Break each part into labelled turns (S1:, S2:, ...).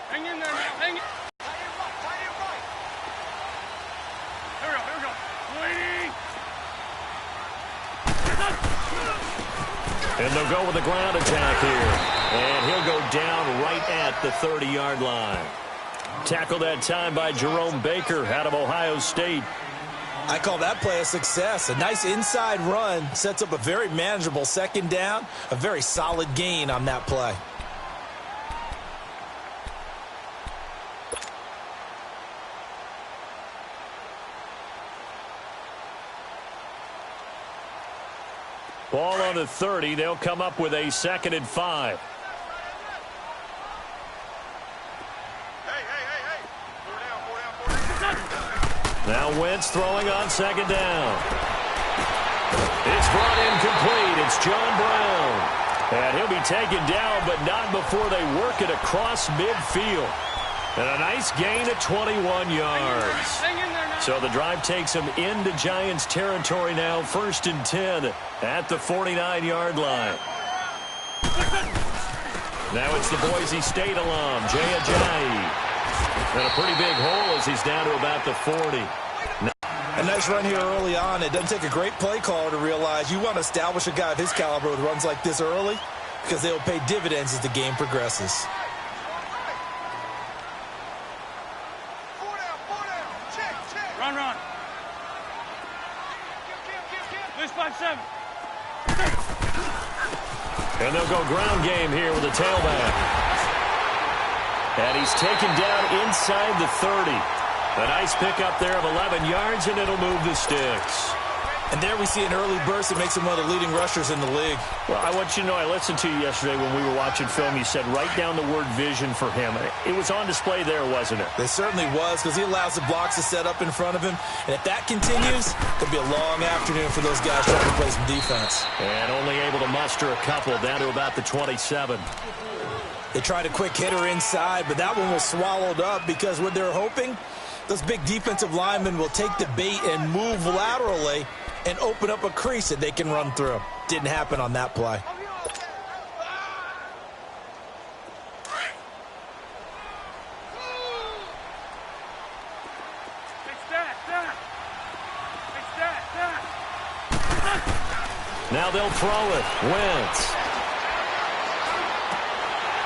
S1: Hang in there now. Hang in. Tie it right. Here we go. Waiting.
S2: And they'll go with a ground attack here. And he'll go down right at the 30-yard line. Tackled that time by Jerome Baker out of Ohio State.
S3: I call that play a success. A nice inside run sets up a very manageable second down. A very solid gain on that play.
S2: Ball on the 30. They'll come up with a 2nd and 5. Now Wentz throwing on 2nd down. It's brought in complete. It's John Brown. And he'll be taken down, but not before they work it across midfield. And a nice gain of 21 yards. So the drive takes them into Giants territory now. 1st and 10 at the 49-yard line. Now it's the Boise State alum, Jay Ajayi. And a pretty big hole as he's down to about the 40.
S3: A nice run here early on. It doesn't take a great play caller to realize you want to establish a guy of his caliber with runs like this early because they'll pay dividends as the game progresses.
S1: Run. This 5-7.
S2: And they'll go ground game here with a tailback. And he's taken down inside the 30. A nice pickup there of 11 yards, and it'll move the sticks.
S3: And there we see an early burst that makes him one of the leading rushers in the league.
S2: Well, I want you to know, I listened to you yesterday when we were watching film. You said write down the word vision for him. It was on display there, wasn't it?
S3: It certainly was, because he allows the blocks to set up in front of him. And if that continues, it'll be a long afternoon for those guys trying to play some defense.
S2: And only able to muster a couple down to about the 27.
S3: They tried a quick hitter inside, but that one was swallowed up because what they're hoping, those big defensive linemen will take the bait and move laterally and open up a crease that they can run through. Didn't happen on that play.
S2: Now they'll throw it. Wentz.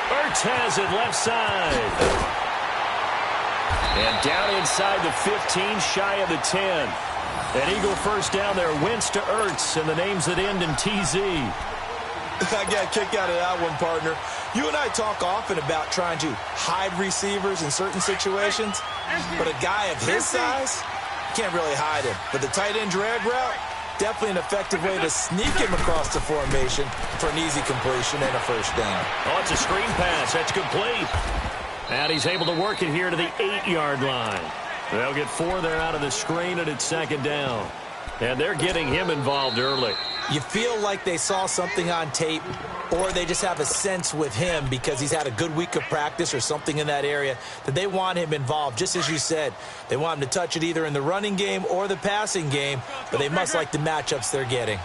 S2: Ertz has it left side. And down inside the 15, shy of the 10. An Eagle first down there. Wentz to Ertz, and the names that end in TZ.
S3: I got a kick out of that one, partner. You and I talk often about trying to hide receivers in certain situations, but a guy of his size, can't really hide him. But the tight end drag route, definitely an effective way to sneak him across the formation for an easy completion and a first down.
S2: Oh, it's a screen pass. That's complete. And he's able to work it here to the 8-yard line. They'll get 4 there out of the screen, and it's 2nd down. And they're getting him involved early.
S3: You feel like they saw something on tape, or they just have a sense with him because he's had a good week of practice or something in that area that they want him involved. Just as you said, they want him to touch it either in the running game or the passing game, but they must like the matchups they're getting.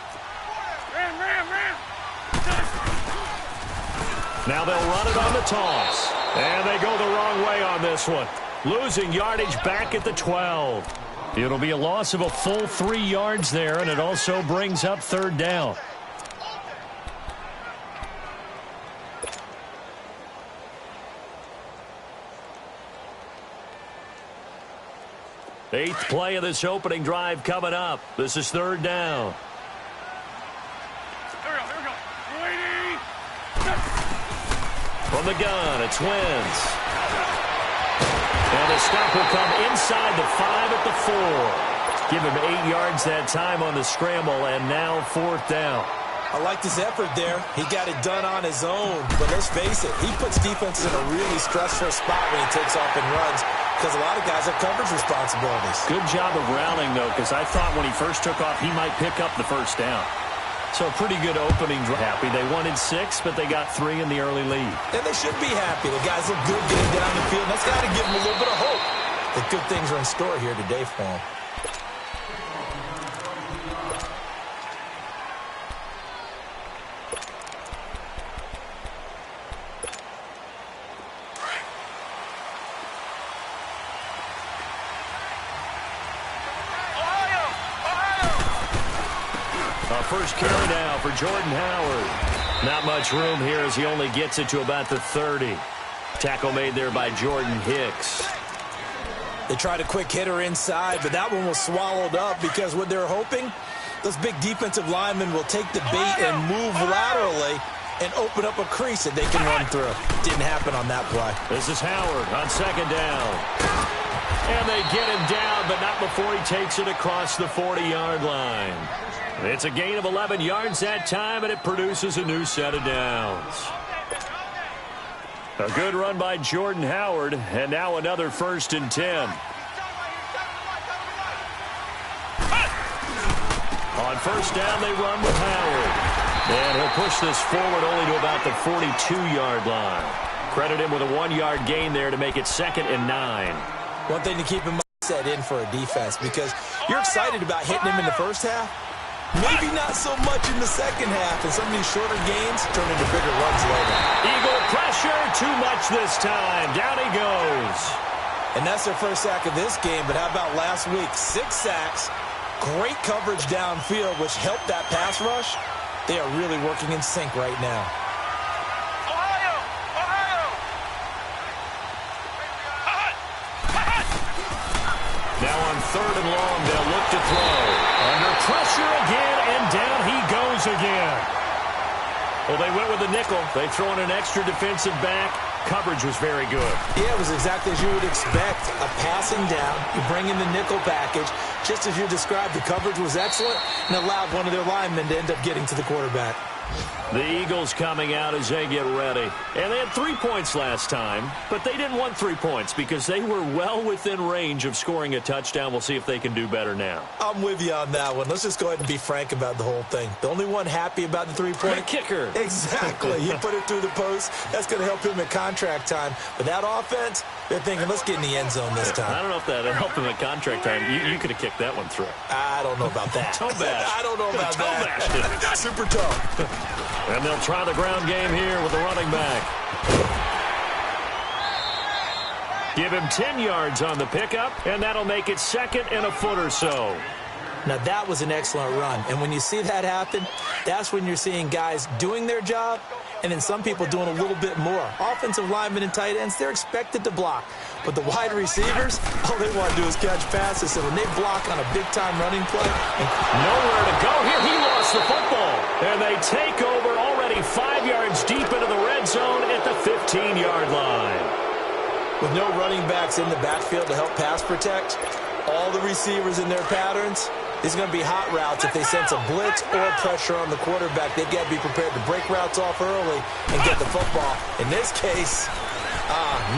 S2: Now they'll run it on the toss. And they go the wrong way on this one. Losing yardage back at the 12. It'll be a loss of a full 3 yards there, and it also brings up 3rd down. Eighth play of this opening drive coming up. This is 3rd down.
S1: Here we go. Waiting.
S2: From the gun, it's Wentz. And the stop will come inside the 5 at the 4. Give him 8 yards that time on the scramble, and now 4th down.
S3: I liked his effort there. He got it done on his own. But let's face it, he puts defenses in a really stressful spot when he takes off and runs because a lot of guys have coverage responsibilities.
S2: Good job of rallying, though, because I thought when he first took off, he might pick up the first down. So a pretty good opening. Happy. They wanted 6, but they got 3 in the early lead.
S3: And they should be happy. The guys look good getting down the field. That's got to give them a little bit of hope that good things are in store here today for them.
S2: A first carry now for Jordan Howard. Not much room here as he only gets it to about the 30. Tackle made there by Jordan Hicks.
S3: They tried a quick hitter inside, but that one was swallowed up because what they're hoping, those big defensive linemen will take the bait and move laterally and open up a crease that they can run through. Didn't happen on that play.
S2: This is Howard on second down. And they get him down, but not before he takes it across the 40-yard line. It's a gain of 11 yards that time, and it produces a new set of downs. A good run by Jordan Howard, and now another 1st and 10. On first down, they run with Howard. And he'll push this forward only to about the 42-yard line. Credit him with a 1-yard gain there to make it 2nd and 9.
S3: One thing to keep in mind, set in for a defense, because you're excited about hitting him in the first half. Maybe not so much in the second half, and some of these shorter gains turn into bigger runs later.
S2: Eagle pressure, too much this time. Down he goes.
S3: And that's their first sack of this game, but how about last week? 6 sacks, great coverage downfield, which helped that pass rush. They are really working in sync right now.
S2: Now on 3rd and long, they'll look to throw. Under pressure again, and down he goes again. Well, they went with the nickel. They throw in an extra defensive back. Coverage was very good.
S3: Yeah, it was exactly as you would expect. A passing down. You bring in the nickel package. Just as you described, the coverage was excellent and allowed one of their linemen to end up getting to the quarterback.
S2: The Eagles coming out as they get ready. And they had 3 points last time, but they didn't want 3 points because they were well within range of scoring a touchdown. We'll see if they can do better now.
S3: I'm with you on that one. Let's just go ahead and be frank about the whole thing. The only one happy about the 3-point?
S2: The kicker.
S3: Exactly. He put it through the post. That's going to help him at contract time. But that offense, they're thinking, let's get in the end zone this time.
S2: I don't know if that helped him at contract time. You could have kicked that one through.
S3: I don't know about that.
S2: Toe bash.
S3: I don't know about
S2: toe
S3: that.
S2: Bash.
S3: Super toe.
S2: And they'll try the ground game here with the running back. Give him 10 yards on the pickup, and that'll make it 2nd and a foot or so.
S3: Now, that was an excellent run. And when you see that happen, that's when you're seeing guys doing their job and then some people doing a little bit more. Offensive linemen and tight ends, they're expected to block. But the wide receivers, all they want to do is catch passes. So when they block on a big-time running play.
S2: Nowhere to go here. He lost the football. And they take over already 5 yards deep into the red zone at the 15-yard line.
S3: With no running backs in the backfield to help pass protect, all the receivers in their patterns, these are going to be hot routes. If they sense a blitz or pressure on the quarterback, they've got to be prepared to break routes off early and get the football. In this case,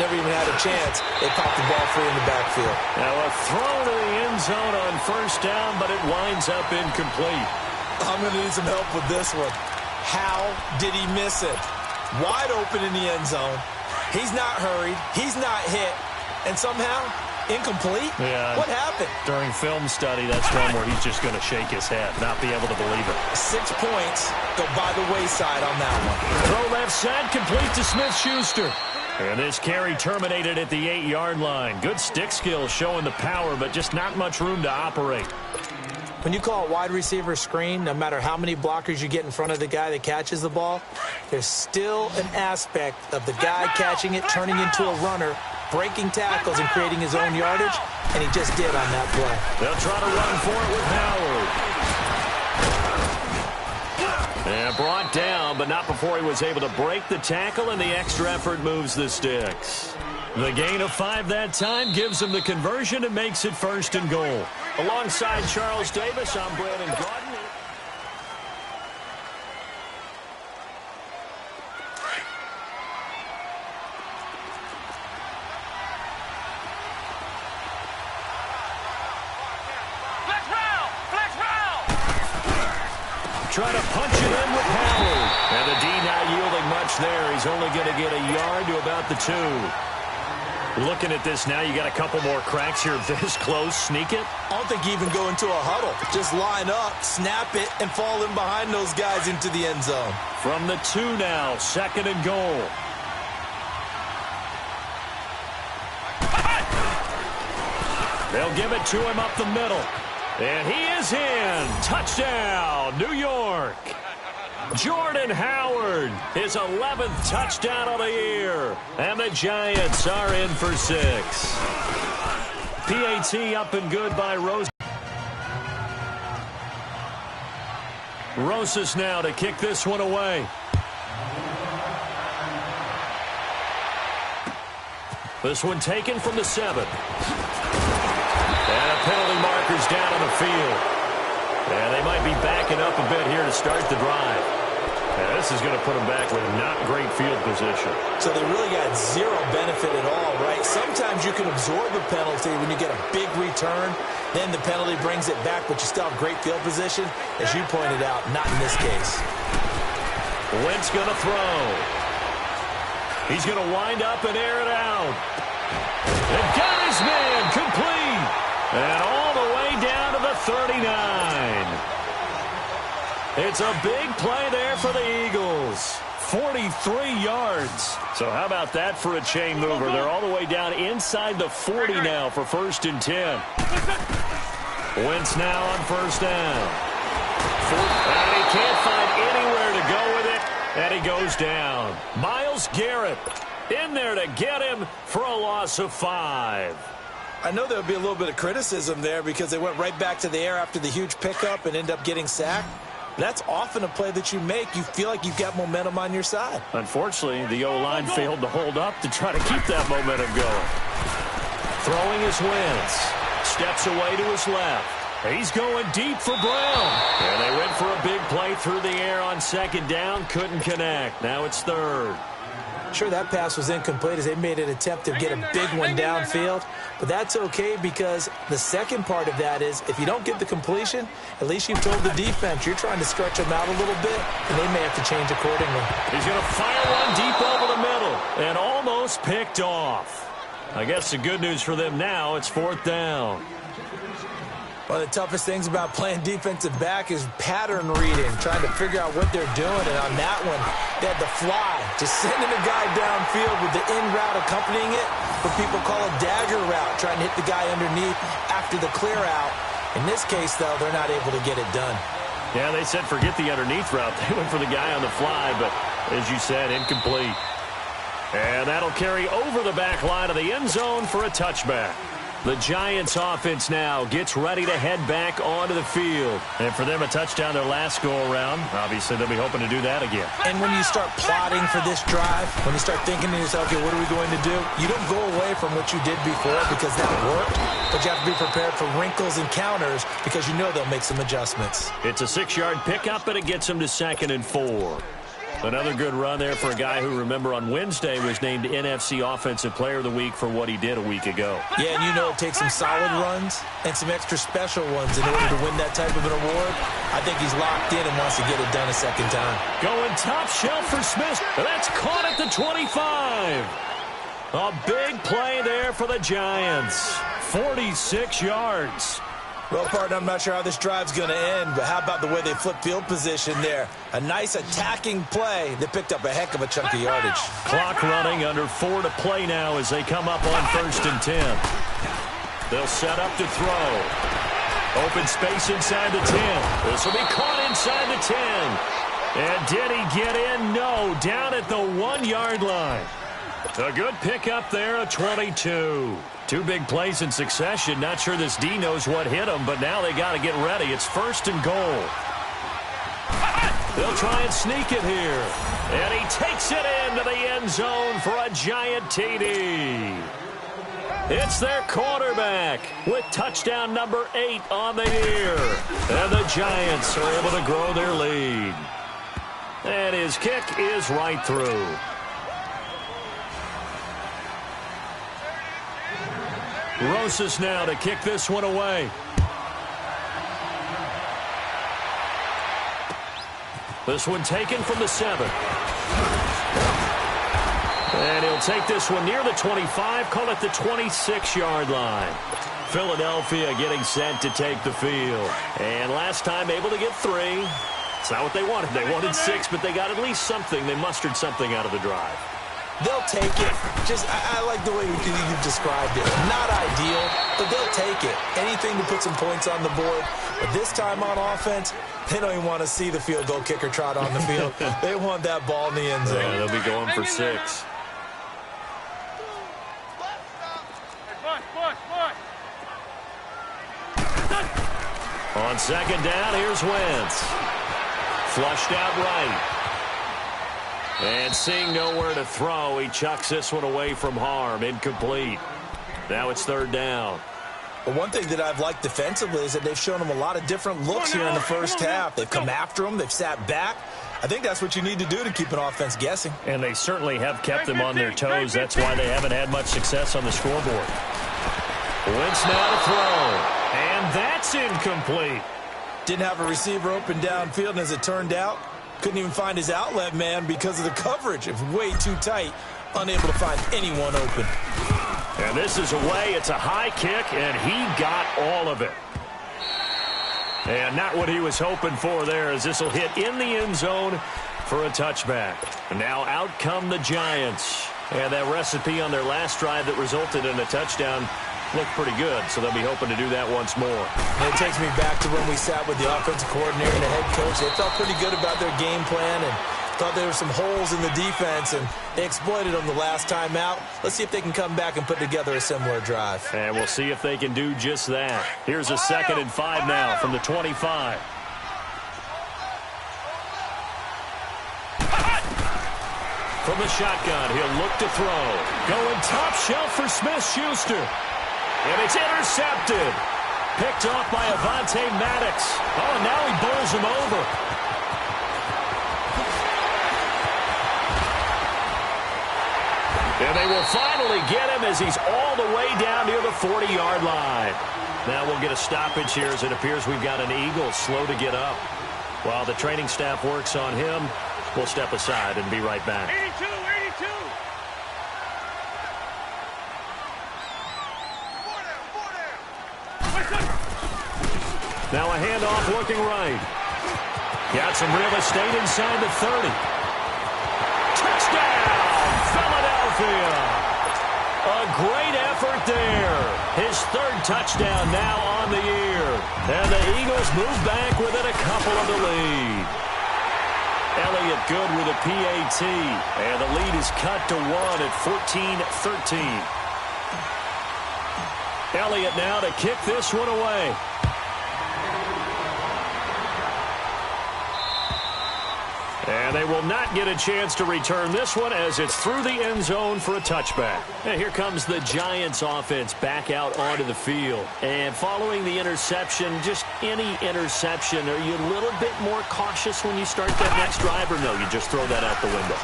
S3: never even had a chance. They popped the ball free in the backfield.
S2: Now a throw to the end zone on first down, but it winds up incomplete.
S3: I'm going to need some help with this one. How did he miss it? Wide open in the end zone. He's not hurried. He's not hit. And somehow, incomplete?
S2: Yeah.
S3: What happened?
S2: During film study, that's one where he's just going to shake his head, not be able to believe it.
S3: 6 points go by the wayside on that one.
S2: Throw left side, complete to Smith-Schuster. And this carry terminated at the 8-yard line. Good stick skills showing the power, but just not much room to operate.
S3: When you call a wide receiver screen, no matter how many blockers you get in front of the guy that catches the ball, there's still an aspect of the guy catching it, turning into a runner, breaking tackles and creating his own yardage, and he just did on that play.
S2: They'll try to run for it with Howard. And brought down, but not before he was able to break the tackle, and the extra effort moves the sticks. The gain of 5 that time gives him the conversion and makes it 1st and goal. Alongside Charles Davis, I'm Brandon Gordon. Trying to punch it in with Howard. And the D not yielding much there. He's only going to get a yard to about the 2. Looking at this now, you got a couple more cracks here this close. Sneak it.
S3: I don't think you even go into a huddle. Just line up, snap it, and fall in behind those guys into the end zone.
S2: From the 2 now, 2nd and goal. They'll give it to him up the middle. And he is in. Touchdown, New York. Jordan Howard, his 11th touchdown of the year. And the Giants are in for 6. PAT up and good by Rose. Rosas now to kick this one away. This one taken from the 7. And a penalty marker's down on the field. And they might be backing up a bit here to start the drive. And this is going to put them back with not great field position.
S3: So they really got zero benefit at all, right? Sometimes you can absorb a penalty when you get a big return. Then the penalty brings it back, but you still have great field position. As you pointed out, not in this case.
S2: Wentz going to throw. He's going to wind up and air it out. And got his man complete. And all the way down to the 39. It's a big play there for the Eagles. 43 yards. So how about that for a chain mover? They're all the way down inside the 40 now for 1st and 10. Wentz now on 1st down. And he can't find anywhere to go with it. And he goes down. Myles Garrett in there to get him for a loss of 5.
S3: I know there'll be a little bit of criticism there because they went right back to the air after the huge pickup and end up getting sacked. That's often a play that you make. You feel like you've got momentum on your side.
S2: Unfortunately, the O-line failed to hold up to try to keep that momentum going. Throwing his Wentz. Steps away to his left. He's going deep for Brown. And they went for a big play through the air on 2nd down. Couldn't connect. Now it's 3rd.
S3: Sure, that pass was incomplete as they made an attempt to get a big one downfield. But that's okay because the second part of that is if you don't get the completion, at least you've told the defense you're trying to stretch them out a little bit, and they may have to change accordingly.
S2: He's going to fire one deep over the middle and almost picked off. I guess the good news for them now, it's 4th down.
S3: One of the toughest things about playing defensive back is pattern reading, trying to figure out what they're doing. And on that one, they had the fly, just sending a guy downfield with the in route accompanying it, what people call a dagger route, trying to hit the guy underneath after the clear out. In this case, though, they're not able to get it done.
S2: Yeah, they said forget the underneath route. They went for the guy on the fly, but as you said, incomplete. And that'll carry over the back line of the end zone for a touchback. The Giants offense now gets ready to head back onto the field. And for them, a touchdown their last go-around. Obviously, they'll be hoping to do that again.
S3: And when you start plotting for this drive, when you start thinking to yourself, okay, what are we going to do? You don't go away from what you did before because that worked, but you have to be prepared for wrinkles and counters because you know they'll make some adjustments.
S2: It's a 6-yard pickup, and it gets them to 2nd and 4. Another good run there for a guy who, remember, on Wednesday was named NFC Offensive Player of the Week for what he did a week ago.
S3: Yeah, and you know it takes some solid runs and some extra special ones in order to win that type of an award. I think he's locked in and wants to get it done a second time.
S2: Going top shelf for Smith. That's caught at the 25. A big play there for the Giants. 46 yards.
S3: Well, partner, I'm not sure how this drive's going to end, but how about the way they flip field position there? A nice attacking play that picked up a heck of a chunk of yardage.
S2: Clock running, under 4 to play now as they come up on 1st and 10. They'll set up to throw. Open space inside the 10. This will be caught inside the 10. And did he get in? No, down at the 1-yard line. A good pickup there, a 22. 2 big plays in succession. Not sure this D knows what hit him, but now they got to get ready. It's 1st and goal. They'll try and sneak it here. And he takes it into the end zone for a giant TD. It's their quarterback with touchdown number 8 on the year. And the Giants are able to grow their lead. And his kick is right through. Rosas now to kick this one away. This one taken from the 7. And he'll take this one near the 25, call it the 26-yard line. Philadelphia getting set to take the field. And last time able to get 3. It's not what they wanted. They wanted 6, but they got at least something. They mustered something out of the drive.
S3: They'll take it. I like the way you described it. Not ideal, but they'll take it. Anything to put some points on the board. But this time on offense, they don't even want to see the field goal kicker trot on the field. They want that ball in the end zone.
S2: Yeah, they'll be going for 6. On second down, here's Wentz. Flushed out right. And seeing nowhere to throw, he chucks this one away from harm. Incomplete. Now it's third down.
S3: Well, one thing that I've liked defensively is that they've shown him a lot of different looks here in the first half. They've come after him. They've sat back. I think that's what you need to do to keep an offense guessing.
S2: And they certainly have kept them on their toes. That's why they haven't had much success on the scoreboard. Wentz now to throw. And that's incomplete.
S3: Didn't have a receiver open downfield, and as it turned out, couldn't even find his outlet man because of the coverage. It was way too tight, unable to find anyone open.
S2: And this is away. It's a high kick, and he got all of it. And not what he was hoping for there, as this will hit in the end zone for a touchback. And now out come the Giants. And that recipe on their last drive that resulted in a touchdown looked pretty good, so they'll be hoping to do that once more.
S3: And it takes me back to when we sat with the offensive coordinator and the head coach. They felt pretty good about their game plan and thought there were some holes in the defense, and they exploited them the last time out. Let's see if they can come back and put together a similar drive.
S2: And we'll see if they can do just that. Here's a 2nd and 5 now from the 25. From the shotgun, he'll look to throw. Going top shelf for Smith-Schuster. And it's intercepted. Picked off by Avonte Maddox. Oh, and now he bowls him over. And they will finally get him as he's all the way down near the 40-yard line. Now we'll get a stoppage here as it appears we've got an Eagle slow to get up. While the training staff works on him, we'll step aside and be right back.
S1: 82, 82.
S2: Now a handoff looking right. Got some real estate inside the 30. Touchdown, Philadelphia. A great effort there. His 3rd touchdown now on the year. And the Eagles move back within a couple of the lead. Elliott good with a PAT. And the lead is cut to 1 at 14-13. Elliott now to kick this one away. And they will not get a chance to return this one as it's through the end zone for a touchback. And here comes the Giants offense back out onto the field. And following the interception, just any interception, are you a little bit more cautious when you start that next drive, or no, you just throw that out the window?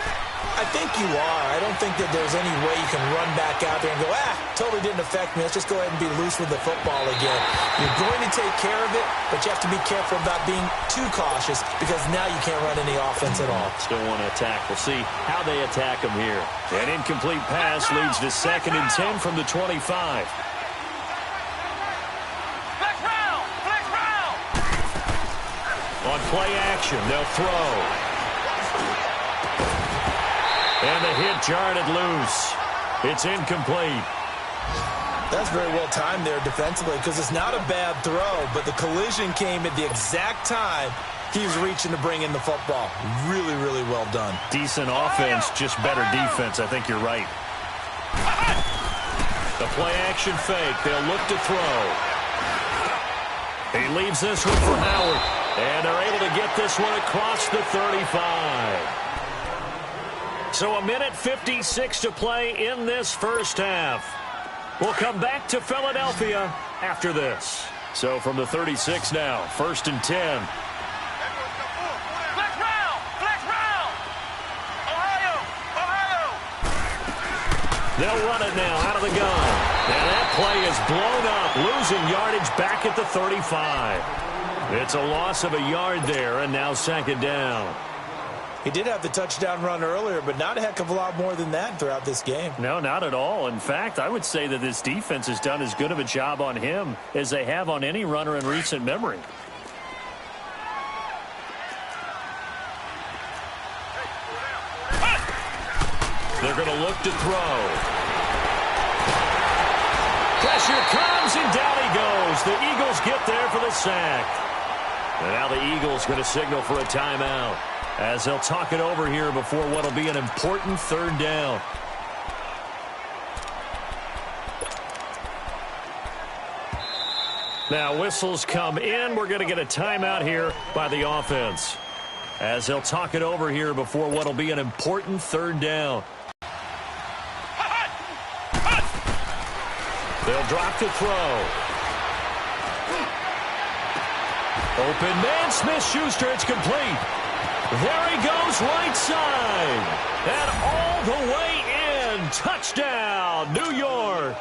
S3: I think you are. I don't think that there's any way you can run back out there and go, totally didn't affect me. Let's just go ahead and be loose with the football again. You're going to take care of it, but you have to be careful about being too cautious because now you can't run any offense at all.
S2: Still want to attack. We'll see how they attack him here. An incomplete pass leads to 2nd and 10 from the 25.
S1: Flex round.
S2: On play action, they'll throw. And the hit jarred it loose. It's incomplete.
S3: That's very well timed there defensively because it's not a bad throw, but the collision came at the exact time he was reaching to bring in the football. Really, really well done.
S2: Decent offense, just better defense. I think you're right. The play action fake. They'll look to throw. He leaves this one for Howard. And they're able to get this one across the 35. So 1:56 to play in this first half. We'll come back to Philadelphia after this. So from the 36 now, 1st and 10.
S1: Flex round. Ohio.
S2: They'll run it now out of the gun. And that play is blown up, losing yardage back at the 35. It's a loss of a yard there, and now 2nd down.
S3: He did have the touchdown run earlier, but not a heck of a lot more than that throughout this game.
S2: No, not at all. In fact, I would say that this defense has done as good of a job on him as they have on any runner in recent memory. They're going to look to throw. Pressure comes, and down he goes. The Eagles get there for the sack. And now the Eagles going to signal for a timeout as they'll talk it over here before what will be an important third down. Now whistles come in. We're going to get a timeout here by the offense as they'll talk it over here before what will be an important third down. They'll drop to throw. Open man, Smith-Schuster, it's complete. There he goes, right side. And all the way in. Touchdown, New York.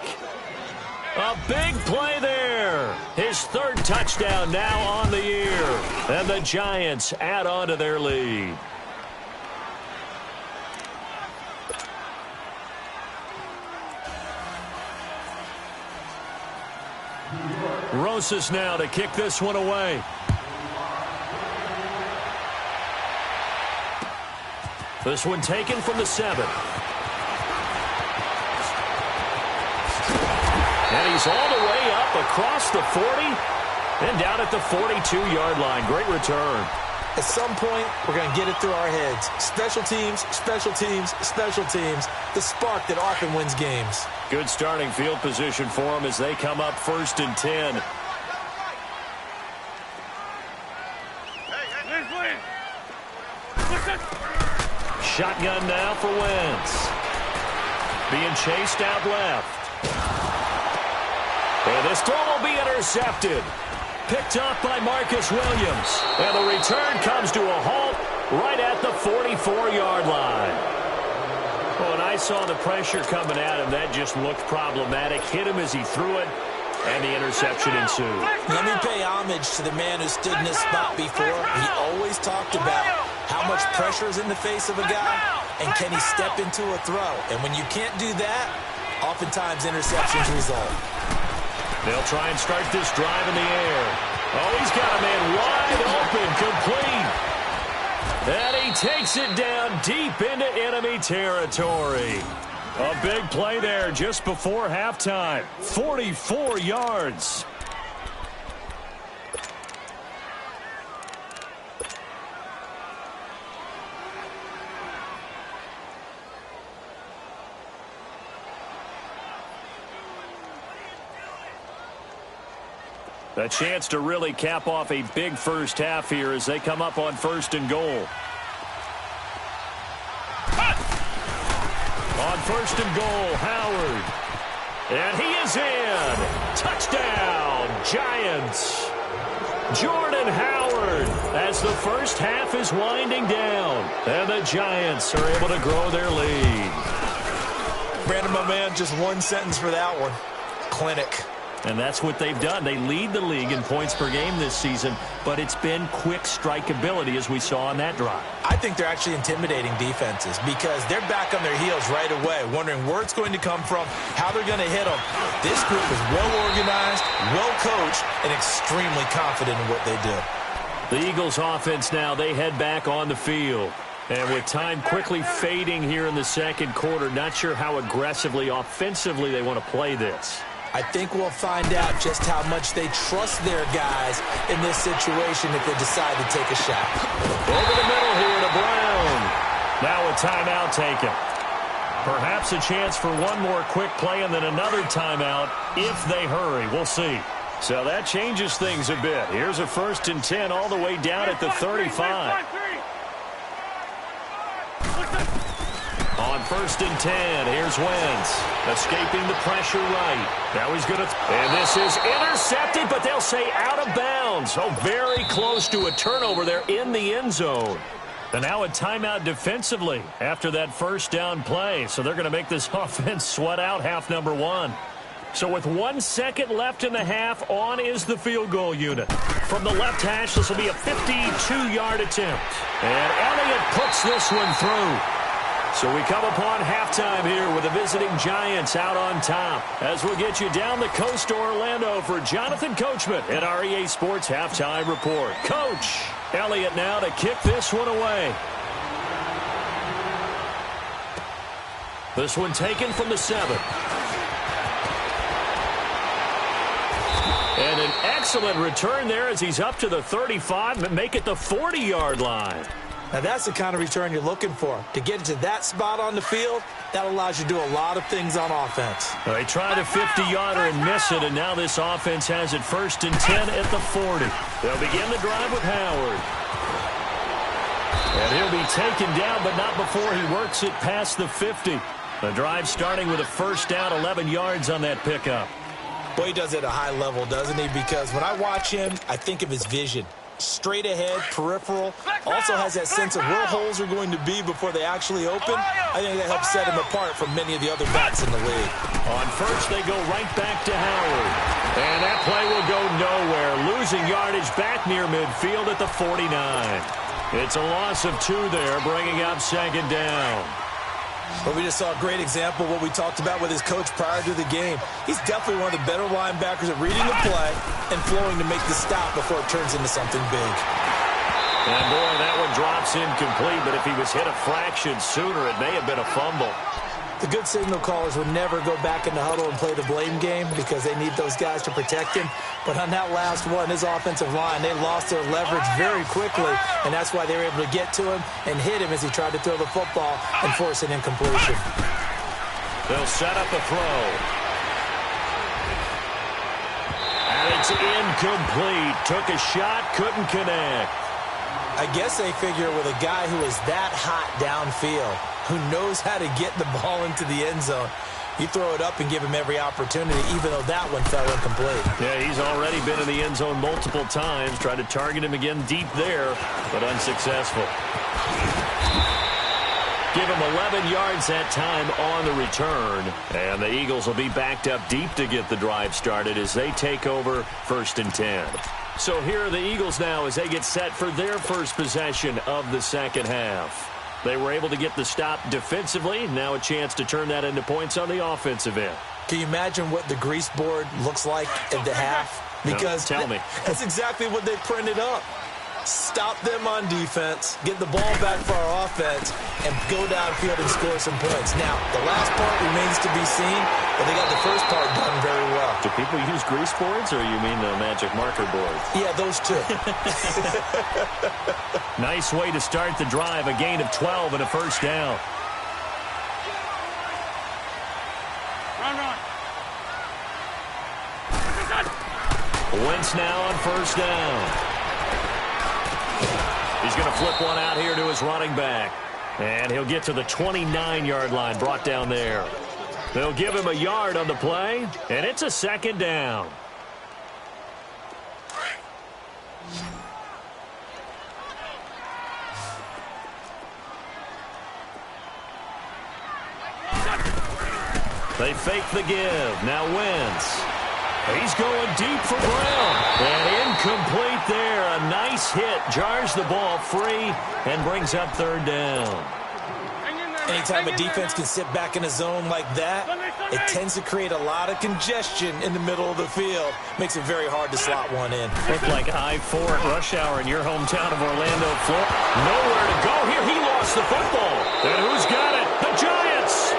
S2: A big play there. His third touchdown now on the year. And the Giants add on to their lead. Rosas now to kick this one away. This one taken from the 7. And he's all the way up across the 40 and down at the 42-yard line. Great return.
S3: At some point, we're going to get it through our heads. Special teams, special teams, special teams. The spark that often wins games.
S2: Good starting field position for them as they come up 1st and 10. Shotgun now for Wentz. Being chased out left. And this throw will be intercepted. Picked up by Marcus Williams. And the return comes to a halt right at the 44-yard line. When I saw the pressure coming at him, that just looked problematic. Hit him as he threw it, and the interception ensued.
S3: Let me pay homage to the man who stood in this spot before. He always talked about how much pressure is in the face of a guy, and can he step into a throw. And when you can't do that, oftentimes interceptions result.
S2: They'll try and start this drive in the air. Oh, he's got a man wide open, complete. And he takes it down deep into enemy territory. A big play there just before halftime. 44 yards. A chance to really cap off a big first half here as they come up on 1st and goal. On 1st and goal, Howard. And he is in. Touchdown, Giants. Jordan Howard as the first half is winding down. And the Giants are able to grow their lead.
S3: Brandon, my man, just one sentence for that one. Clinic.
S2: And that's what they've done. They lead the league in points per game this season, but it's been quick strikeability as we saw on that drive.
S3: I think they're actually intimidating defenses because they're back on their heels right away, wondering where it's going to come from, how they're going to hit them. This group is well-organized, well-coached, and extremely confident in what they do.
S2: The Eagles offense now, they head back on the field. And with time quickly fading here in the second quarter, not sure how aggressively, offensively they want to play this.
S3: I think we'll find out just how much they trust their guys in this situation if they decide to take a shot.
S2: Over the middle here to Brown. Now a timeout taken. Perhaps a chance for one more quick play and then another timeout if they hurry. We'll see. So that changes things a bit. Here's a 1st and 10 all the way down at the 35. On 1st and 10, here's Wentz. Escaping the pressure right. Now he's going to... And this is intercepted, but they'll say out of bounds. Oh, very close to a turnover there in the end zone. And now a timeout defensively after that first down play. So they're going to make this offense sweat out half number 1. So with 1 second left in the half, on is the field goal unit. From the left hash, this will be a 52-yard attempt. And Elliott puts this one through. So we come upon halftime here with the visiting Giants out on top. As we'll get you down the coast to Orlando for Jonathan Coachman at our EA Sports Halftime Report. Coach, Elliott now to kick this one away. This one taken from the 7. And an excellent return there as he's up to the 35 and make it the 40-yard line.
S3: Now, that's the kind of return you're looking for. To get to that spot on the field, that allows you to do a lot of things on offense.
S2: Well, they tried a 50-yarder and miss it, and now this offense has it 1st and 10 at the 40. They'll begin the drive with Howard. And he'll be taken down, but not before he works it past the 50. The drive starting with a 1st down, 11 yards on that pickup.
S3: Boy, he does it at a high level, doesn't he? Because when I watch him, I think of his vision. Straight ahead, peripheral, also has that sense of where holes are going to be before they actually open. I think that helps set him apart from many of the other backs in the league.
S2: On 1st, they go right back to Howard. And that play will go nowhere. Losing yardage back near midfield at the 49. It's a loss of 2 there, bringing up 2nd down.
S3: But we just saw a great example of what we talked about with his coach prior to the game. He's definitely one of the better linebackers at reading the play and flowing to make the stop before it turns into something big.
S2: And boy, that one drops incomplete, but if he was hit a fraction sooner, it may have been a fumble.
S3: The good signal callers would never go back in the huddle and play the blame game because they need those guys to protect him. But on that last one, his offensive line, they lost their leverage very quickly, and that's why they were able to get to him and hit him as he tried to throw the football and force an incompletion.
S2: They'll set up a throw. And it's incomplete. Took a shot, couldn't connect.
S3: I guess they figure with a guy who is that hot downfield, who knows how to get the ball into the end zone, you throw it up and give him every opportunity, even though that one fell incomplete.
S2: Yeah, he's already been in the end zone multiple times. Tried to target him again deep there, but unsuccessful. Give him 11 yards that time on the return. And the Eagles will be backed up deep to get the drive started as they take over 1st and 10. So here are the Eagles now as they get set for their first possession of the second half. They were able to get the stop defensively. Now a chance to turn that into points on the offensive end.
S3: Can you imagine what the grease board looks like at the half? Because
S2: no, tell me.
S3: That's exactly what they printed up. Stop them on defense, get the ball back for our offense, and go downfield and score some points. Now, the last part remains to be seen, but they got the first part done very well.
S2: Do people use grease boards, or you mean the magic marker boards?
S3: Yeah, those two.
S2: Nice way to start the drive, a gain of 12 and a 1st down.
S1: Run.
S2: Wentz now on 1st down. He's going to flip one out here to his running back. And he'll get to the 29-yard line, brought down there. They'll give him a yard on the play, and it's a 2nd down. They fake the give. Now Wentz. He's going deep for Brown. And incomplete there. A nice hit. Jars the ball free and brings up 3rd down.
S3: Anytime a defense can sit back in a zone like that, it tends to create a lot of congestion in the middle of the field. Makes it very hard to slot one in.
S2: Looked like I-4 at rush hour in your hometown of Orlando, Florida. Nowhere to go here. He lost the football. And who's got it? The Giants!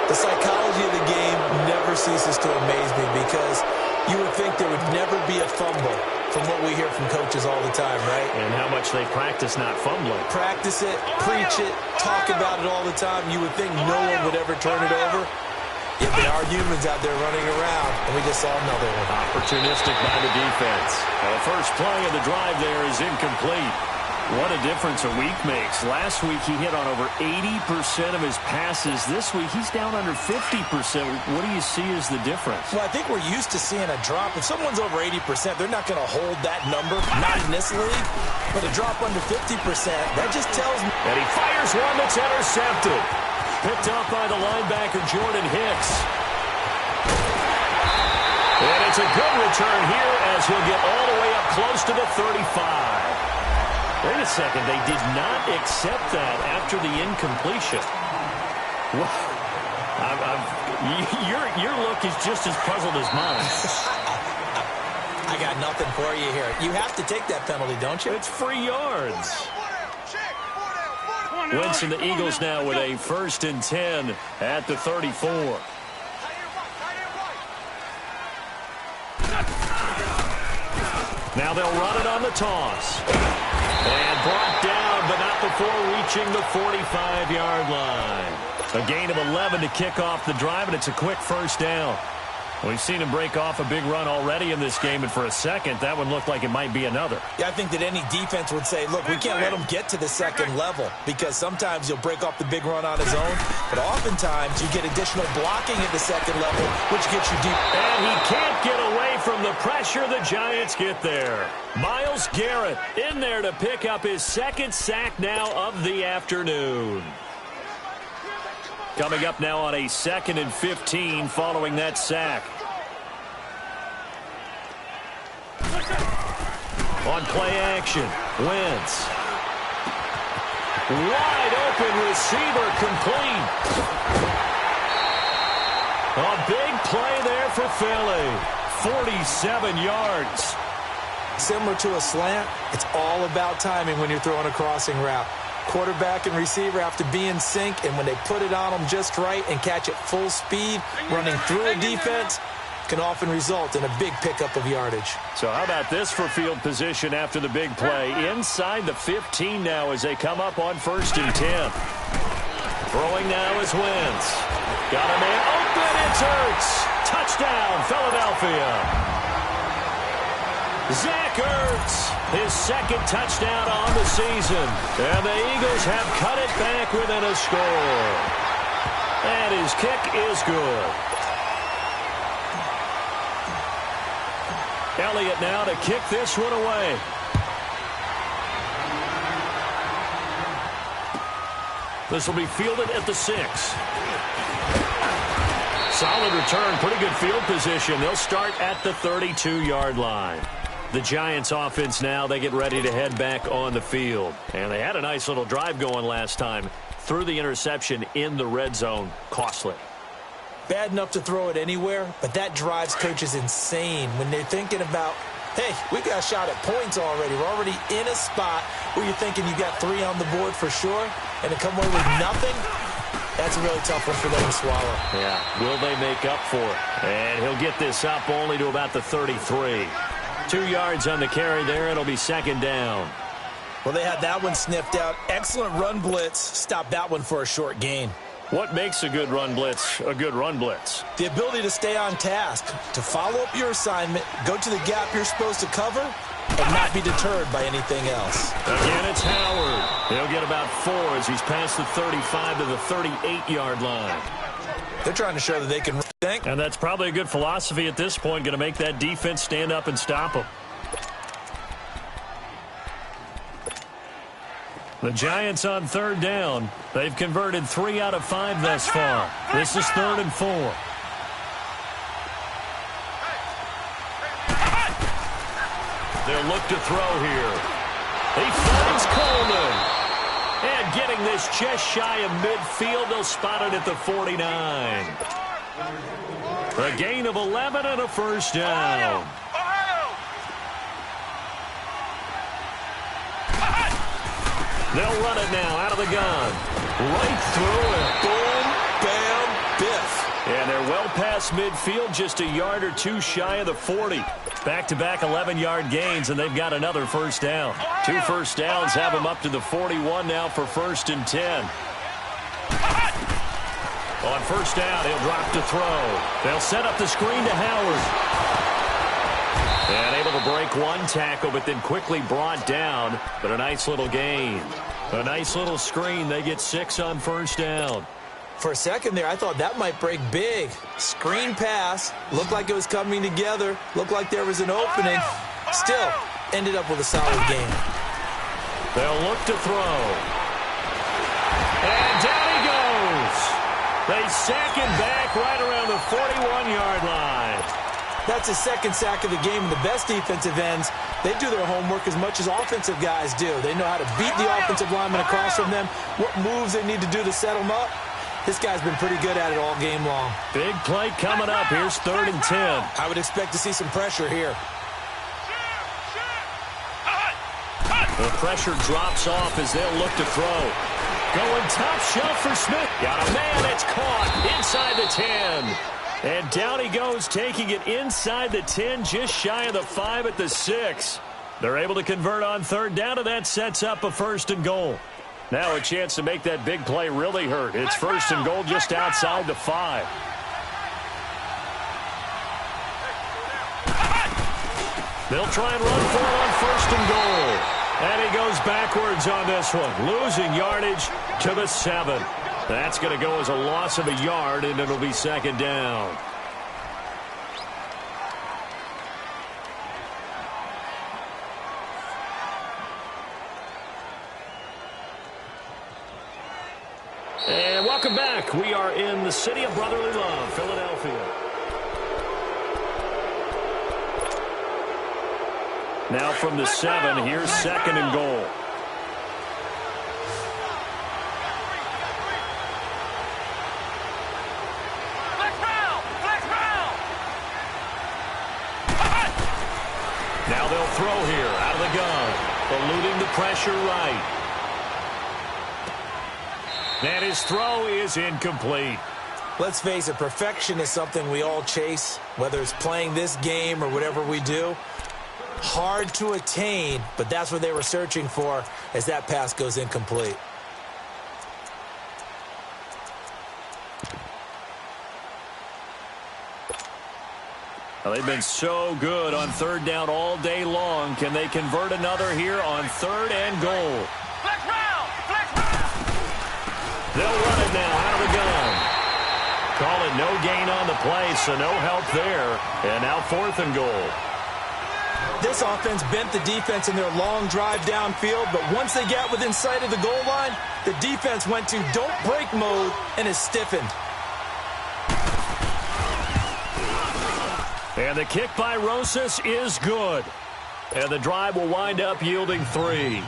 S3: The psychology of the game never ceases to amaze me because you would think there would never be a fumble from what we hear from coaches all the time, right?
S2: And how much they practice not fumbling.
S3: Practice it, preach it, talk about it all the time. You would think no one would ever turn it over. Yet there are humans out there running around, and we just saw another one.
S2: Opportunistic by the defense. Well, the first play of the drive there is incomplete. What a difference a week makes. Last week he hit on over 80% of his passes. This week he's down under 50%. What do you see as the difference?
S3: Well, I think we're used to seeing a drop. If someone's over 80%, they're not going to hold that number, not in this league. But a drop under 50%, that just tells me.
S2: And he fires one that's intercepted. Picked off by the linebacker, Jordan Hicks. And it's a good return here as he'll get all the way up close to the 35. Wait a second, they did not accept that after the incompletion. Your look is just as puzzled as mine.
S3: I got nothing for you here. You have to take that penalty, don't you?
S2: It's free yards. Wentz and the Eagles now with a 1st and 10 at the 34. Now they'll run it on the toss. And brought down, but not before reaching the 45-yard line. A gain of 11 to kick off the drive, and it's a quick 1st down. We've seen him break off a big run already in this game, and for a second, that one looked like it might be another.
S3: Yeah, I think that any defense would say, look, we can't let him get to the second level, because sometimes he'll break off the big run on his own, but oftentimes you get additional blocking at the second level, which gets you deep.
S2: And he can't get away from the pressure. The Giants get there. Myles Garrett in there to pick up his 2nd sack now of the afternoon. Coming up now on a 2nd and 15 following that sack. On play action, Wentz. Wide open receiver, complete. A big play there for Philly. 47 yards.
S3: Similar to a slant, it's all about timing when you're throwing a crossing route. Quarterback and receiver have to be in sync, and when they put it on them just right and catch it full speed, running through a defense can often result in a big pickup of yardage.
S2: So how about this for field position after the big play? Inside the 15 now as they come up on 1st and 10. Throwing now is Wentz. Got a man open, it's Ertz. Touchdown, Philadelphia. Zach Ertz, his 2nd touchdown on the season. And the Eagles have cut it back within a score. And his kick is good. Elliott now to kick this one away. This will be fielded at the 6. Solid return, pretty good field position. They'll start at the 32-yard line. The Giants offense now, they get ready to head back on the field. And they had a nice little drive going last time. Threw the interception in the red zone. Costly.
S3: Bad enough to throw it anywhere, but that drives coaches insane when they're thinking about, hey, we got a shot at points already. We're already in a spot where you're thinking you got 3 on the board for sure, and to come away with nothing, that's a really tough one for them to swallow.
S2: Yeah, will they make up for it? And he'll get this up only to about the 33. 2 yards on the carry there. It'll be 2nd down.
S3: Well, they had that one sniffed out. Excellent run blitz. Stopped that one for a short gain.
S2: What makes a good run blitz a good run blitz?
S3: The ability to stay on task, to follow up your assignment, go to the gap you're supposed to cover, and not be deterred by anything else.
S2: Again, it's Howard. He'll get about 4 as he's past the 35 to the 38-yard line.
S3: They're trying to show that they can think.
S2: And that's probably a good philosophy at this point, going to make that defense stand up and stop them. The Giants on 3rd down. They've converted 3 out of 5 thus far. This is 3rd and 4. They'll look to throw here. He finds Coleman. And getting this just shy of midfield, they'll spot it at the 49. A gain of 11 and a 1st down. They'll run it now out of the gun. Right through it.
S3: Boom, bam, biff.
S2: And they're well past midfield, just a yard or 2 shy of the 40. Back-to-back 11-yard gains, and they've got another 1st down. 2 first downs have them up to the 41 now for 1st and 10. On 1st down, he'll drop to throw. They'll set up the screen to Howard. And able to break 1 tackle, but then quickly brought down. But a nice little gain. A nice little screen. They get 6 on 1st down.
S3: For a second there, I thought that might break big. Screen pass. Looked like it was coming together. Looked like there was an opening. Still, ended up with a solid game.
S2: They'll look to throw. And down he goes. They sack him back right around the 41-yard line.
S3: That's his 2nd sack of the game. And the best defensive ends, they do their homework as much as offensive guys do. They know how to beat the offensive lineman across from them, what moves they need to do to set them up. This guy's been pretty good at it all game long.
S2: Big play coming up. Here's 3rd and 10.
S3: I would expect to see some pressure here.
S2: The pressure drops off as they'll look to throw. Going top shelf for Smith. Got a man. It's caught inside the 10. And down he goes, taking it inside the 10, just shy of the 5 at the 6. They're able to convert on third down, and that sets up a 1st and goal. Now a chance to make that big play really hurt. It's 1st and goal just outside the 5. They'll try and run for it on 1st and goal. And he goes backwards on this one, losing yardage to the 7. That's going to go as a loss of a yard, and it'll be 2nd down. And welcome back. We are in the city of brotherly love, Philadelphia. Now from the 7, here's 2nd and goal. Now they'll throw here out of the gun, eluding the pressure right. And his throw is incomplete.
S3: Let's face it, perfection is something we all chase, whether it's playing this game or whatever we do. Hard to attain, but that's what they were searching for as that pass goes incomplete.
S2: Well, they've been so good on third down all day long. Can they convert another here on 3rd and goal? They'll run it now out of the gun. Call it no gain on the play, so no help there. And now 4th and goal.
S3: This offense bent the defense in their long drive downfield, but once they got within sight of the goal line, the defense went to don't break mode and is stiffened.
S2: And the kick by Rosas is good. And the drive will wind up yielding 3.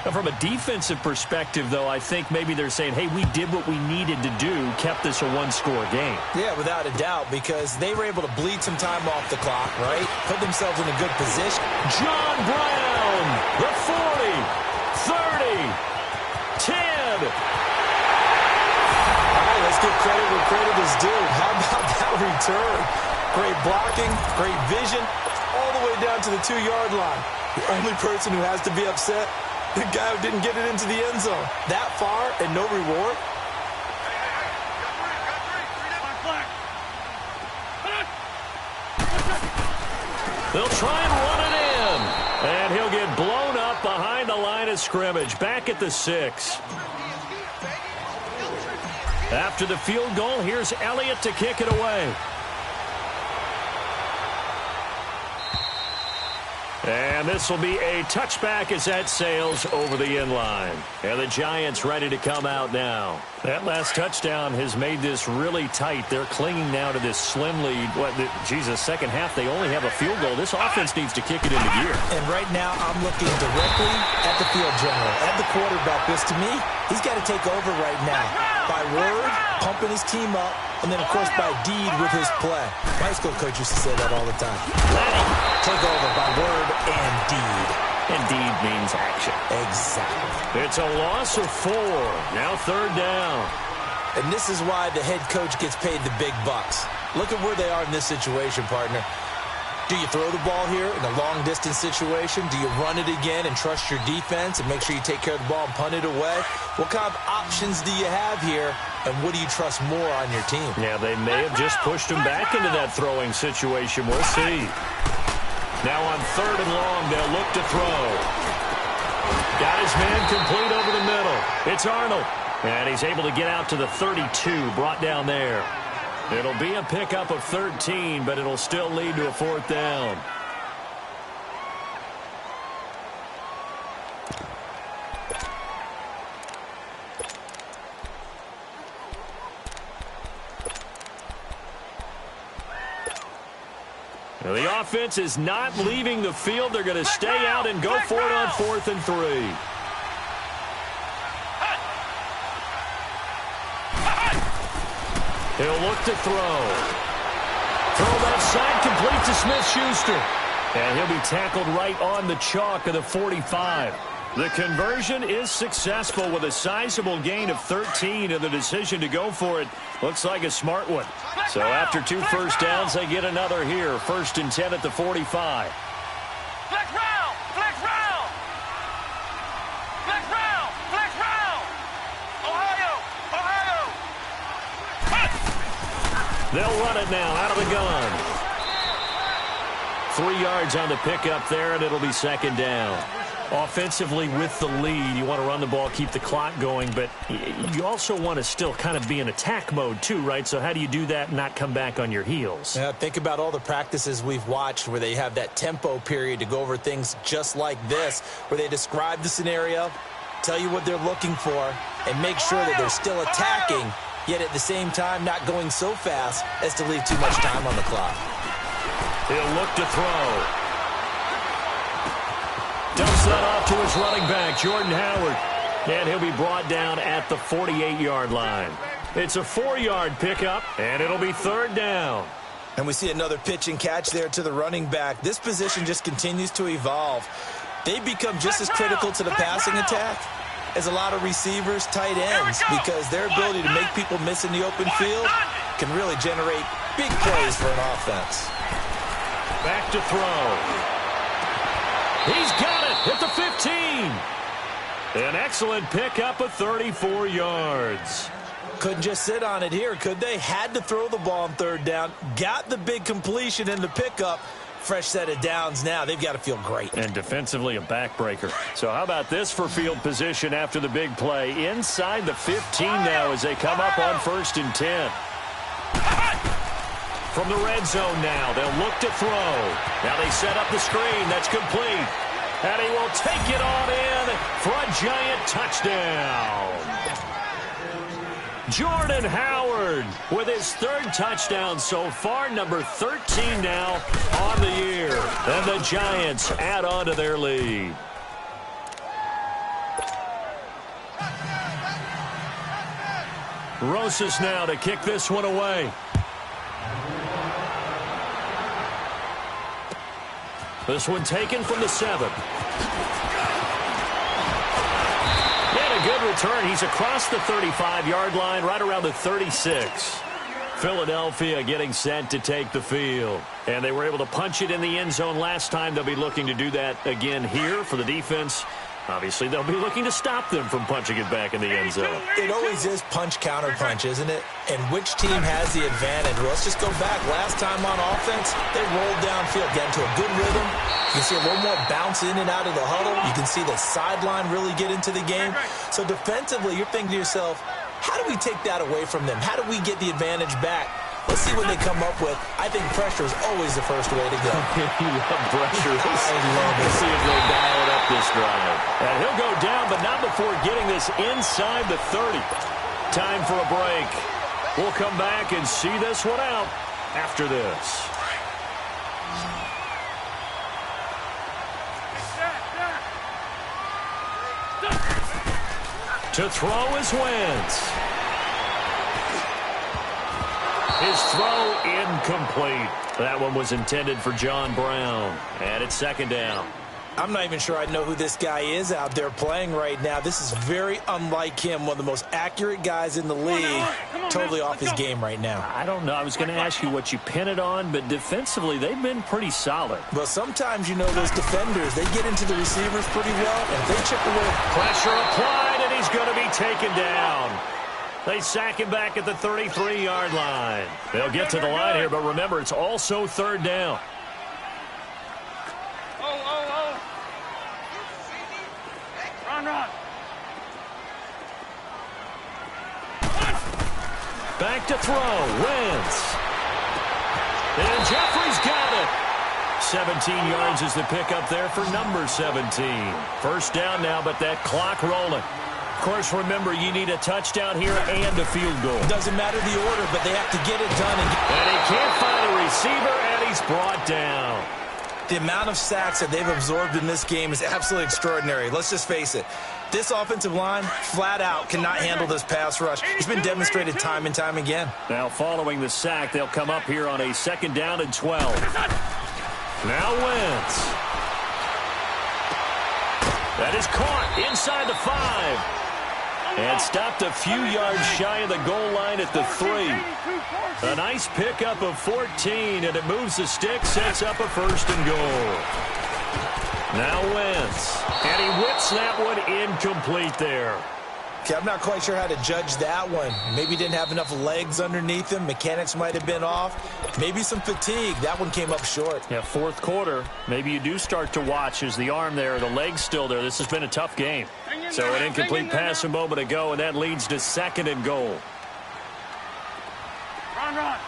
S2: Now, from a defensive perspective, though, I think maybe they're saying, hey, we did what we needed to do, kept this a one-score game.
S3: Yeah, without a doubt, because they were able to bleed some time off the clock, right? Put themselves in a good position.
S2: John Brown, the 40, 30, 10.
S3: All right, let's give credit where credit is due. How about that return? Great blocking, great vision, all the way down to the 2-yard line. The only person who has to be upset, the guy who didn't get it into the end zone. That far and no reward?
S2: They'll try and run it in. And he'll get blown up behind the line of scrimmage. Back at the 6. After the field goal, here's Elliott to kick it away. And this will be a touchback as that sails over the end line. And the Giants ready to come out now. That last touchdown has made this really tight. They're clinging now to this slim lead. Second half, they only have a field goal. This offense needs to kick it into gear.
S3: And right now, I'm looking directly at the field general, at the quarterback, because to me, he's got to take over right now. By word, pumping his team up, and then, of course, by deed with his play. My school coach used to say that all the time. Take over by word and deed.
S2: And deed means action.
S3: Exactly.
S2: It's a loss of 4. Now 3rd down.
S3: And this is why the head coach gets paid the big bucks. Look at where they are in this situation, partner. Do you throw the ball here in a long-distance situation? Do you run it again and trust your defense and make sure you take care of the ball and punt it away? What kind of options do you have here, and what do you trust more on your team?
S2: Yeah, they may have just pushed him back into that throwing situation. We'll see. Now on 3rd and long, they'll look to throw. Got his man complete over the middle. It's Arnold. And he's able to get out to the 32, brought down there. It'll be a pickup of 13, but it'll still lead to a 4th down. Now the offense is not leaving the field. They're going to stay out and go for it on 4th and 3. He'll look to throw. Throw left side, complete to Smith-Schuster. And he'll be tackled right on the chalk of the 45. The conversion is successful with a sizable gain of 13, and the decision to go for it looks like a smart one. So after 2 first downs, they get another here. 1st and 10 at the 45.
S1: Flex round! Flex round! Flex round! Flex round! Ohio! Ohio!
S2: They'll run it now out of the gun. 3 yards on the pickup there, and it'll be 2nd down. Offensively with the lead, you want to run the ball, keep the clock going, but you also want to still kind of be in attack mode too, right? So how do you do that and not come back on your heels?
S3: Yeah, think about all the practices we've watched where they have that tempo period to go over things just like this, where they describe the scenario, tell you what they're looking for, and make sure that they're still attacking, yet at the same time not going so fast as to leave too much time on the clock.
S2: He'll look to throw. Dumps that off to his running back, Jordan Howard. And he'll be brought down at the 48-yard line. It's a 4-yard pickup, and it'll be 3rd down.
S3: And we see another pitch and catch there to the running back. This position just continues to evolve. They become just as critical to the passing attack as a lot of receivers, tight ends, because their ability to make people miss in the open field can really generate big plays for an offense.
S2: Back to throw. He's got it at the 15. An excellent pickup of 34 yards.
S3: Couldn't just sit on it here, could they? Had to throw the ball on 3rd down. Got the big completion in the pickup. Fresh set of downs now. They've got to feel great.
S2: And defensively a backbreaker. So how about this for field position after the big play? Inside the 15 now as they come up on 1st and 10. From the red zone now, they'll look to throw. Now they set up the screen. That's complete. And he will take it on in for a giant touchdown. Jordan Howard with his 3rd touchdown so far, number 13 now on the year. And the Giants add on to their lead. Rosas now to kick this one away. This one taken from the 7. And a good return. He's across the 35-yard line, right around the 36. Philadelphia getting set to take the field. And they were able to punch it in the end zone last time. They'll be looking to do that again here for the defense. Obviously, they'll be looking to stop them from punching it back in the end zone.
S3: It always is punch-counter-punch, isn't it? And which team has the advantage? Well, let's just go back. Last time on offense, they rolled downfield, get into a good rhythm. You can see a little more bounce in and out of the huddle. You can see the sideline really get into the game. So defensively, you're thinking to yourself, how do we take that away from them? How do we get the advantage back? Let's see what they come up with. I think pressure is always the first way to go.
S2: You love pressure.
S3: I love it.
S2: Let's see if they dial it up this drive. And he'll go down, but not before getting this inside the 30. Time for a break. We'll come back and see this one out after this. To throw is Wentz. His throw incomplete. That one was intended for John Brown. And it's 2nd down.
S3: I'm not even sure I know who this guy is out there playing right now. This is very unlike him, one of the most accurate guys in the league. Totally off his game right now.
S2: I don't know. I was going to ask you what you pin it on, but defensively, they've been pretty solid.
S3: But sometimes, you know, those defenders, they get into the receivers pretty well, and if they chip away.
S2: Pressure applied, and he's going to be taken down. They sack him back at the 33-yard line. They'll get to the line here, but remember, it's also 3rd down.
S1: Run.
S2: Back to throw. Wentz. And Jeffrey's got it. 17 yards is the pickup there for number 17. 1st down now, but that clock rolling. Of course, remember, you need a touchdown here and a field goal.
S3: Doesn't matter the order, but they have to get it done.
S2: And he can't find a receiver, and he's brought down.
S3: The amount of sacks that they've absorbed in this game is absolutely extraordinary. Let's just face it. This offensive line, flat out, cannot handle this pass rush. It's been demonstrated time and time again.
S2: Now, following the sack, they'll come up here on a 2nd down and 12. Now Wentz. That is caught inside the 5. And stopped a few yards shy of the goal line at the 3. A nice pickup of 14, and it moves the stick, sets up a 1st and goal. Now Wentz. And he whips that one incomplete there.
S3: Okay, I'm not quite sure how to judge that one. Maybe didn't have enough legs underneath him. Mechanics might have been off. Maybe some fatigue. That one came up short.
S2: Yeah, 4th quarter. Maybe you do start to watch as the arm there, the leg's still there. This has been a tough game. So an incomplete pass a moment ago, and that leads to 2nd and goal.
S1: Run.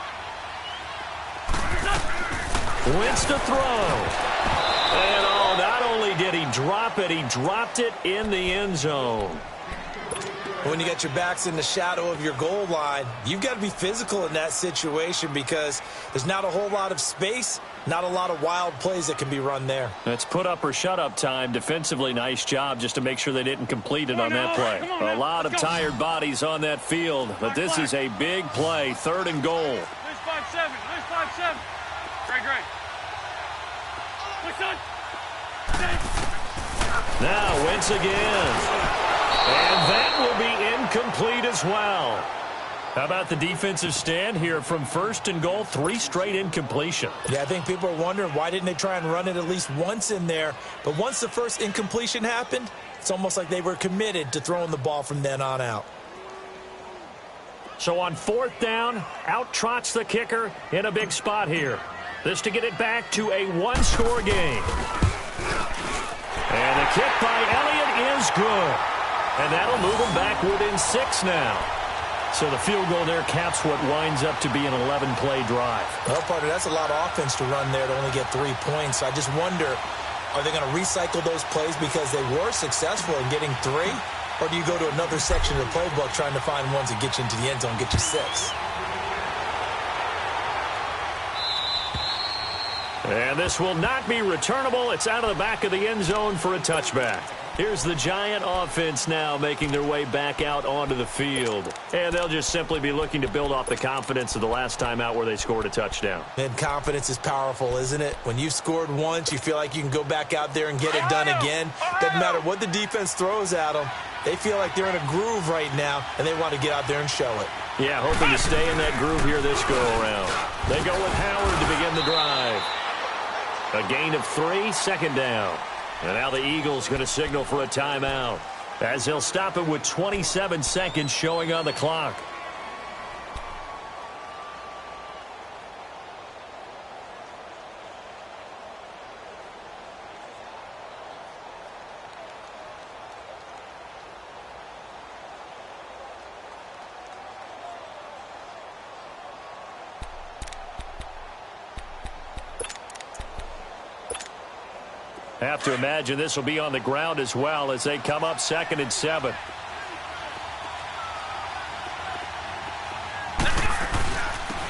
S2: Wentz to throw. And not only did he drop it, he dropped it in the end zone.
S3: When you got your backs in the shadow of your goal line, you've got to be physical in that situation because there's not a whole lot of space, not a lot of wild plays that can be run there.
S2: That's put up or shut up time. Defensively, nice job just to make sure they didn't complete it on that play. A lot of tired bodies on that field, but this is a big play. 3rd and goal.
S1: Lose 5-7. Great.
S2: Now Wentz again. And that will be incomplete as well. How about the defensive stand here from 1st and goal? 3 straight incompletion.
S3: Yeah, I think people are wondering why didn't they try and run it at least once in there. But once the first incompletion happened, it's almost like they were committed to throwing the ball from then on out.
S2: So on 4th down, out trots the kicker in a big spot here. This to get it back to a 1-score game. And the kick by Elliott is good. And that'll move them back within 6 now. So the field goal there caps what winds up to be an 11-play drive.
S3: Well, partner, that's a lot of offense to run there to only get 3 points. So I just wonder, are they going to recycle those plays because they were successful in getting 3? Or do you go to another section of the playbook trying to find ones that get you into the end zone, get you 6?
S2: And this will not be returnable. It's out of the back of the end zone for a touchback. Here's the Giant offense now making their way back out onto the field. And they'll just simply be looking to build off the confidence of the last time out where they scored a touchdown.
S3: And confidence is powerful, isn't it? When you've scored once, you feel like you can go back out there and get it done again. Doesn't matter what the defense throws at them. They feel like they're in a groove right now, and they want to get out there and show it.
S2: Yeah, hoping to stay in that groove here this go-around. They go with Howard to begin the drive. A gain of 3, 2nd down. And now the Eagles going to signal for a timeout as they'll stop it with 27 seconds showing on the clock. Have to imagine this will be on the ground as well as they come up 2nd and 7.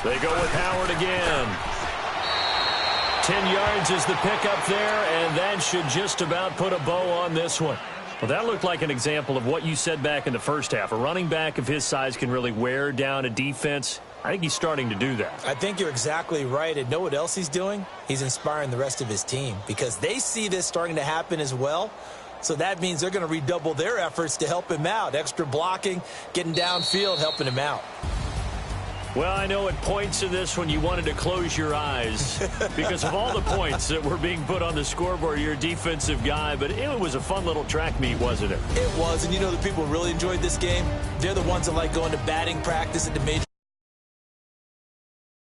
S2: They go with Howard again. 10 yards is the pickup there, and that should just about put a bow on this one. Well, that looked like an example of what you said back in the first half. A running back of his size can really wear down a defense. I think he's starting to do that.
S3: I think you're exactly right. And know what else he's doing? He's inspiring the rest of his team because they see this starting to happen as well. So that means they're going to redouble their efforts to help him out. Extra blocking, getting downfield, helping him out.
S2: Well, I know at points in this when you wanted to close your eyes because of all the points that were being put on the scoreboard. You're a defensive guy, but it was a fun little track meet, wasn't it?
S3: It was, and you know the people who really enjoyed this game? They're the ones that like going to batting practice at the major